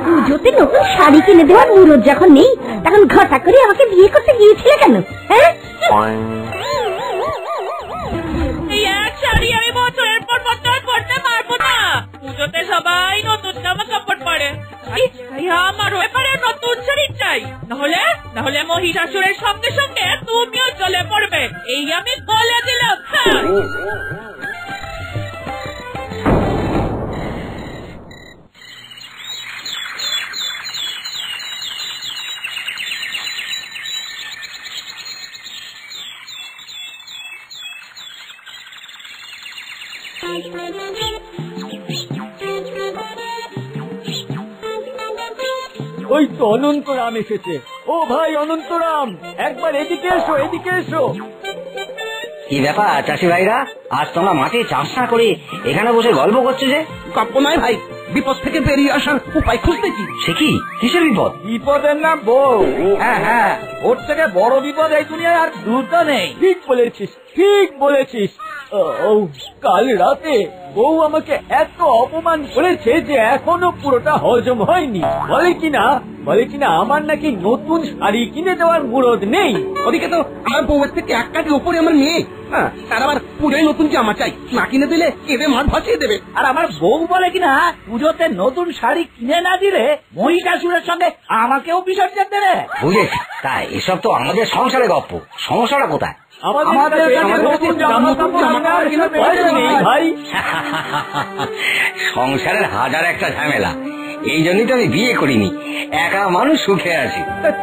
পুজোতে নতুন শাড়ি কিনে দেওয়ার মুরত যখন নেই, তখন ঘটা করে আমাকে বিয়ে করতে গিয়েছিলে কেন? হ্যাঁ, এই এক শাড়ি আমি বছরের পর বছর পরতে পারবো না। পুজোতে সবাই নতুন জামা কাপড় পরে, আমার ব্যাপারে নতুন শাড়ি চাই। নাহলে মহিষাসুরের সঙ্গে সঙ্গে তুমিও চলে পড়বে, এই আমি বলে দিলাম। ওই তো অনন্তরাম এসেছে। ও ভাই অনন্তরাম, একবার এদিকে এসো, এদিকে এসো। কি ব্যাপার চাষি ভাইরা, আজ তোমরা মাঠে চাষ না করে এখানে বসে গল্প করছো যে? গল্প নয় ভাই, বিপদ থেকে বেরিয়ে আসার উপায় খুঁজতেছি। সে কি, কিসের বিপদ? বিপদের নাম বউ। হ্যাঁ, ওর থেকে বড় বিপদ এই দুনিয়ায় আর দুটো নেই। ঠিক বলেছিস, ঠিক বলেছিস। কাল রাতে বউ আমাকে এত অপমান করেছে যে এখনো পুরোটা হজম হয়নি। বলে কিনা আমার নাকি নতুন শাড়ি কিনে দেওয়ার মুরদ নেই। ওদিকে তো আমার বউয়ের থেকে এক কাঠি উপরে আমার মেয়ে, তার আবার পুজোয় নতুন জামা চাই, না কিনে দিলে কেঁদে মাঠ ভাসিয়ে দেবে। আর আমার বউ বলে কিনা পুজোতে নতুন শাড়ি কিনে না দিলে মহিষাসুরের সঙ্গে আমাকেও বিসর্জন দেবে। বুঝেছি, তাই এসব তো আমাদের সংসারে গপ্প। সমস্যাটা কোথায়? সংসারের হাজার একটা ঝামেলা, এই জন্যই তো আমি বিয়ে করিনি, একা মানুষ সুখে আছি।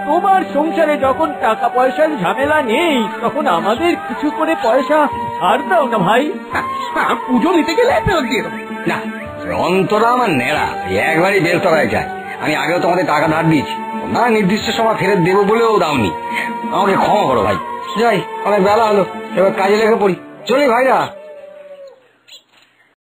তোমার সংসারে যখন টাকা পয়সার ঝামেলা নেই, তখন আমাদের কিছু করে পয়সা আর দাও না ভাই। পুজো নিতে গেলে ফেরত দিয়ে দেবো না। অন্তরা আমার নেড়া, একবারই বের করাই যায়। আমি আগেও তোমাদের টাকা ধার দিয়েছি, না নির্দিষ্ট সময় ফেরত দেবো বলেও দাওনি। আমাকে ক্ষমা করো ভাই। যাই, অনেক বেলা হলো, এবার কাজে লেগে পড়ি। চলি ভাইরা।